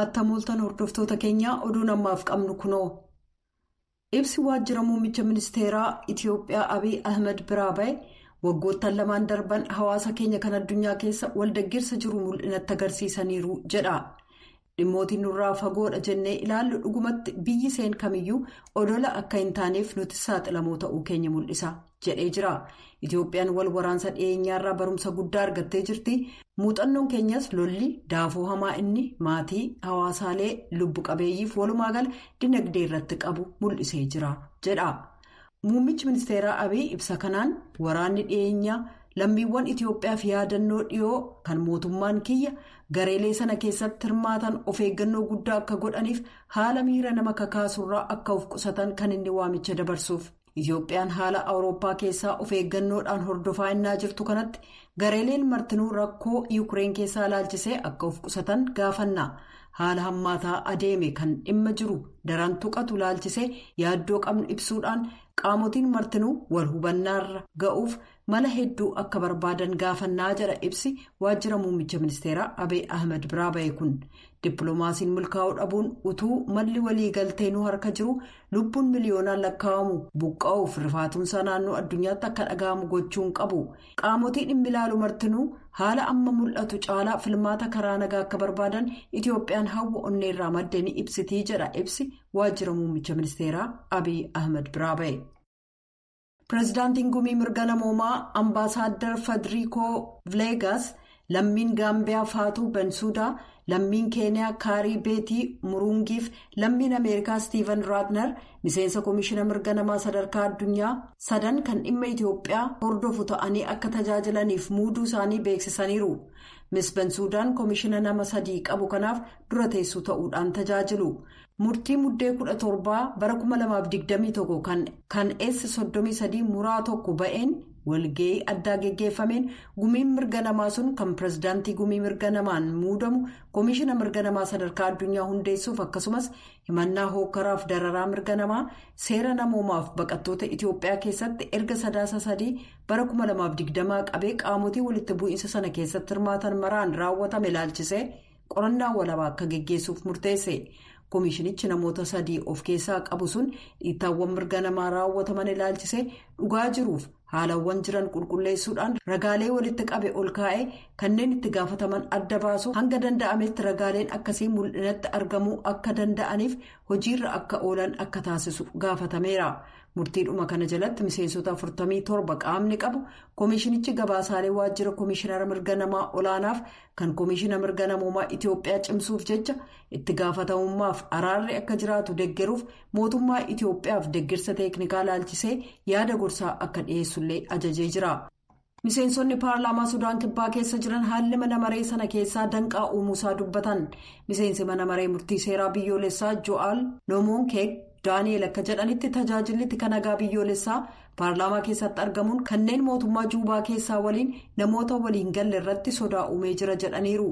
Attamooltan hordoftoota keenyaa oduun ammaaf qabnu kunoo. Ibsi waajjira muummicha ministeeraa Itiyoophiyaa Abiy Ahmed biraa ba'e waggoottan lamaan darban hawaasa keenya kan addunyaa keessa waldeggeessa jiru mul'inatti agarsiisaniiru jedha. Dhimmootiin nurraa fagoodha jennee ilaallu dhugumatti biyyi seen kamiyyuu odola akka hin taaneef nuti saaxilamoo ta'uu keenya mul'isa jedhee jira. Itiyoophiyaan wal waraansa dhiyeenyaarraa barumsa guddaa argattee jirti. Muuxannoon keenyas lolli daafoo hamaa inni maatii hawaasaalee lubbu qabeeyyiif walumaa gala dinagdee irratti qabu mul'isee jira jedha. Muummichi ministeeraa Abiy ibsa kanaan waraanni dhiyeenyaa lammiiwwan Itiyoophiyaaf yaadannoo dhiyoo kan mootummaan kiyya gareelee sana keessatti hirmaatan of eeggannoo guddaa akka godhaniif haala miira nama kakaasurraa akka of qusatan kan inni waamicha dabarsuuf. Itiyoophiyaan haala Awurooppaa keessaa of eeggannoodhaan hordofaa innaa jirtu kanatti gareeleen martinuu rakkoo Yuukireen keessaa ilaalchisee akka of qusatan gaafanna. Haala hammaataa adeeme kan dhimma jiru daran tuqatu ilaalchisee yaaddoo qabnu ibsuudhaan qaamotiin martinuu wal hubannaarra ga'uuf mala hedduu akka barbaadan gaafannaa jedha ibsi waajjira muummicha ministeeraa Abiy Ahmed biraa ba'e kun. Dippiloomaasiin milkaa'uu dhabuun utuu malli walii galteenuu harka jiru lubbuun miliyoonaan lakkaa'amu buqqa'uuf rifaatuunsaa naannoo addunyaatti akka dhaga'amu gochuun qabu. Qaamotiin dhimmi ilaalu martinuu haala amma mul'atu caalaa filmaata karaa nagaa akka barbaadan Itiyoophiyaan hawwa onneerraa maddee ni ibsitii jedha ibsi waajjira muummicha ministeeraa Abiy Ahmed biraa ba'e. Pireezidaantiin gumii mirga namoomaa Ambaasaadder Federiikoo Vileegaas lammiin Gaambiyaa Faatuu Bensuudaa, lammiin Keeniyaa Kaarii Beetii Murungiif lammiin Ameerikaa Stiiven Raatner miseensa Komishiina mirga namaa sadarkaa addunyaa sadan kan dhimma Itiyoophiyaa hordofu ta'anii akka tajaajilaniif muuduu isaanii beeksisaniiru. Miss Bensuudaan Komishiina nama 3 qabu kanaaf dura teessuu ta'uudhaan tajaajilu. Murtii muddee 17 bara 2021 kan S33 muraa tokko ba'een walga'ii addaa geggeeffameen gumiin mirga namaa sun kan pireezidaantii gumii mirga namaan muudamu Komishiina mirga namaa sadarkaa addunyaa hundeessuuf akkasumas himannaa hokkaraaf dararaa mirga namaa seera namoomaaf baqattoota Itiyoophiyaa keessatti erga sadaasa 3 bara 2020 qabee qaamotii walitti bu'iinsa sana keessatti hirmaatan maraan raawwatame ilaalchisee qorannaa walabaa akka geggeessuuf murteesse. Komishinichi namoota 3 of keessaa qabu sun dhiittaawwan mirga namaa raawwataman ilaalchisee dhugaa jiruuf haalawwan jiran qulqulleessuudhaan ragaalee walitti qabe ol kaa'ee kanneen itti gaafataman adda baasu hanga danda'ametti ragaaleen akkasii mul'inatti argamuu akka danda'aniif hojiirra akka oolan akka taasisu gaafatameera. Murtiidhuma kana jalatti miseensota 47 qaamni qabu komishinichi gabaasaalee waajjira komishinara mirga namaa olaanaaf kan komishina mirga namoomaa Itiyoophiyaa cimsuuf jecha itti gaafatamummaaf araarri akka jiraatu deggeruuf mootummaa Itiyoophiyaaf deeggarsa teeknikaa ilaalchisee yaada gorsaa akka dhiyeessullee ajajee jira. Miseensonni paarlaamaa Sudaan Kibbaa keessa jiran haalli mana maree sana keessaa danqaa uumuusaa dubbatan. Miseensi mana maree murtii seeraa biyyoolessaa Jo'aal Noomoonkeek Daani'eel akka jedhanitti tajaajilli tika nagaa biyyoolessaa paarlaamaa keessatti argamuun kanneen mootummaa Juubaa keessaa waliin namoota waliin galle irratti sodaa uumee jira jedhaniiru.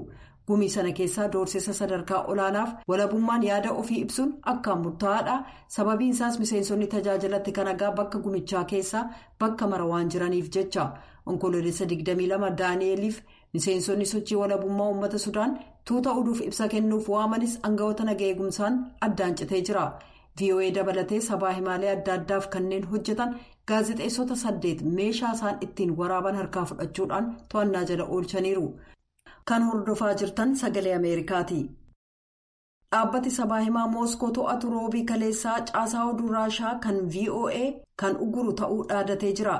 Gumii sana keessaa doorsisa sadarkaa olaanaaf walabummaan yaada ofii ibsuun akkaan murtaa'aadha. Sababiin isaas miseensonni tajaajila tika nagaa bakka gumichaa keessaa bakka mara waan jiraniif jecha. Onkoloolessa 22 Daani'eeliif miseensonni sochii walabummaa uummata Sudaan tuuta oduuf ibsa kennuuf waamanis aangawoota nagaa eegumsaan addaan citee jira. VOA dabalatee sabaa himaalee adda addaaf kanneen hojjetan gaazexeessota 8 meeshaa isaan ittiin waraaban harkaa fudhachuudhaan to'annaa jala oolchaniiru. Kan hordofaa jirtan sagalee Ameerikaati. Dhaabbati sabaa himaa Mooskoo to'atu roobii kaleessaa caasaa oduu Raashaa kan VOA kan uguru ta'uu dhaadatee jira.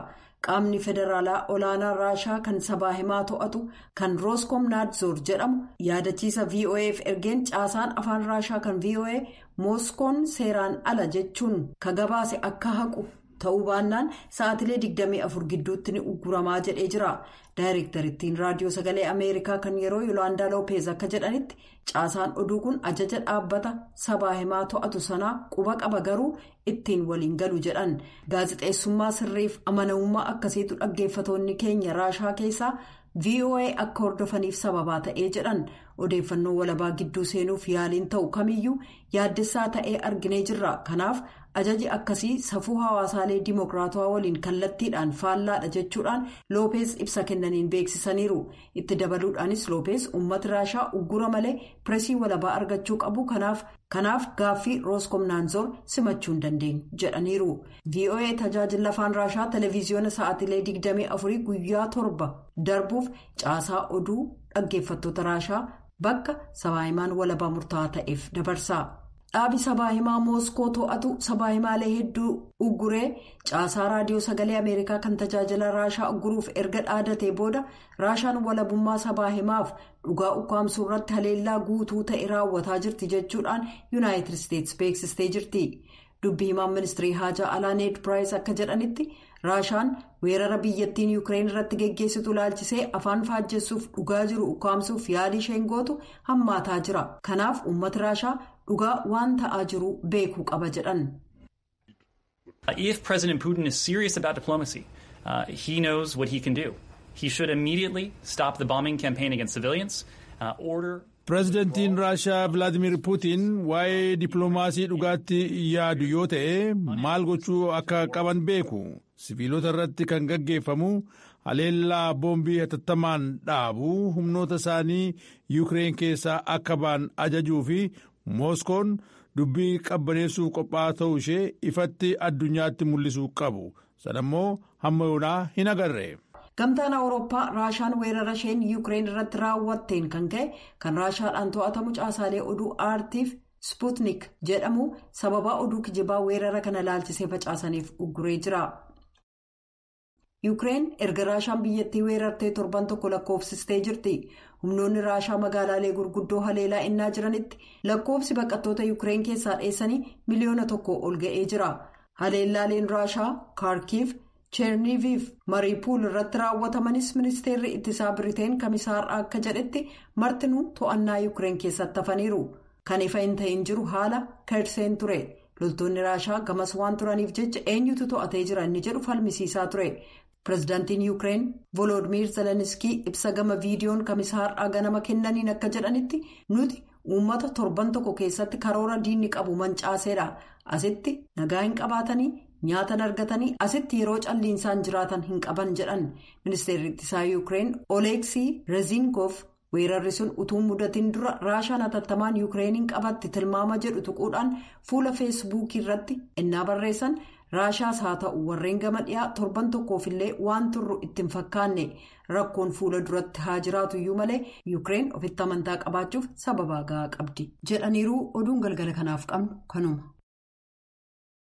Qaamni federaalaa olaanaa Raashaa kan sabaa himaa to'atu kan Roskomnadzor jedhamu yaadachiisa VOA'f ergeen caasaan afaan Raashaa kan VOA Mooskoon seeraan ala jechuun ka gabaase akka haqu ta'uu baannaan sa'aatilee 24 gidduutti ni uguramaa jedhee jira. Daayirektarittiin raadiyoo sagalee Ameerikaa kan yeroo Yolaandaa Loopeez akka jedhanitti caasaan oduu kun ajaja dhaabbata sabaa himaa to'atu sanaa quba qaba garuu ittiin waliin galu jedhan. Gaazexeessummaa sirriif amanamummaa akkasiitu dhaggeeffatoonni keenya Raashaa keessaa VOA akka hordofaniif sababaa ta'ee jedhan. odeeffannoo walabaa gidduu seenuuf yaaliin ta'u kamiyyuu yaaddessaa ta'ee arginee jirra. Kanaaf ajaji akkasii safuu hawaasaalee dimokiraatawaa waliin kallattiidhaan faallaadha jechuudhaan Loopeez ibsa kennaniin beeksisaniiru. Itti dabaluudhaanis Loopeez uummati Raashaa uggura malee pireesii walabaa argachuu qabu. Kanaaf gaaffii Rooskomnaanzoor simachuu hin dandeenyu jedhaniiru. VOA tajaajila afaan Raashaa televiziyoona sa'aatilee 24 guyyaa 7 darbuuf caasaa oduu dhaggeeffattoota Raashaa bakka sabaahimaan walabaa murtaa'aa ta'eef dabarsa. Dhaabi sabaahimaa Mooskoo to'atu sabaahimaalee hedduu ugguree caasaa raadiyoo sagalee Ameerikaa kan tajaajila Raashaa ugguruuf erga dhaadatee booda Raashaan walabummaa sabaahimaaf dhugaa ukkaamsuu irratti haleellaa guutuu ta'e raawwataa jirti jechuudhaan Yuunaayitid Isteetsi beeksistee jirti. Dubbii himaan ministirii haajaa alaa Need Piraayis akka jedhanitti Raashaan weerara biyyattiin Yuukireen irratti geggeessitu ilaalchisee afaan faajjessuuf dhugaa jiru ukkaamsuuf yaalii isheen gootu hammaataa jira. Kanaaf uummati Raashaa dhugaa waan ta'aa jiru beekuu qaba jedhan. If President Putin is serious about diplomacy, he knows what he can do. He should immediately stop the bombing campaign against civilians, order. Pireezidantiin Raashaa Vilaadimir Puutiin waa'ee dippiloomaasii dhugaatti yaadu yoo ta'e maal gochuu akka qaban beeku. Siviilota irratti kan gaggeeffamu haleellaa boombii hatattamaan dhaabuu humnoota isaanii Yuukireen keessaa akka ba'an ajajuu fi Mooskoon dubbii qabbaneessuu qophaa'aa ta'uu ishee ifatti addunyaatti mul'isuu qabu. Sanammoo hamma yoonaa hin agarre. Gamtaan Awurooppaa Raashaan weerara isheen Yuukireen irratti raawwatteen kan ka'e kan Raashaadhaan to'atamu caasaalee oduu aartiif Sputnik jedhamu sababa oduu kijibaa weerara kana ilaalchisee facaasaniif ugguree jira. Yuukireen erga Raashaan biyyattii weerartee torban tokko lakkoofsistee jirti. Humnoonni Raashaa magaalaalee gurguddoo haleelaa innaa jiranitti lakkoofsi baqattoota Yuukireen keessaa dheessanii miliyoona 1 ol ga'ee jira. Haleellaaleen Raashaa Kaarkiif Cherniviif Mariipuul irratti raawwatamanis ministeerri ittisaa Biriteen kamisaarraa akka jedhetti martinuu to'annaa Yuukireen keessatti hafaniiru. Kan ifa hin ta'in jiru haala Kerseen ture. Loltoonni Raashaa gamas waan turaniif jecha eenyutu to'atee jira inni jedhu falmisiisaa ture. Pireezidaantiin Yuukireen Volodimiir Zeleniskii ibsa gama viidiyoon kamisaarraa ganama kennaniin akka jedhanitti nuti uummata torban tokko keessatti karoora diinni qabu mancaaseedha. Asitti nagaa hin qabaatanii. Nyaatan argatanii asitti yeroo calliinsaan jiraatan hin qaban jedhan. Ministeerri ittisaa Yuukireen Oleeksii Rezinkoof weerarri sun utuu mudatiin dura Raashaan hatattamaan Yuukireeniin qabatti tilmaama jedhu tuquudhaan fuula feesbuukii irratti innaa barreessan Raashaas haa ta'u warreen gama dhiyaa torban tokkoofillee waan turru ittiin fakkaanne rakkoon fuula duratti haa jiraatu iyyuu malee Yuukireen ofitti amantaa qabaachuuf sababa gahaa qabdi jedhaniiru. Oduun galgala kanaaf qabnu kanuma.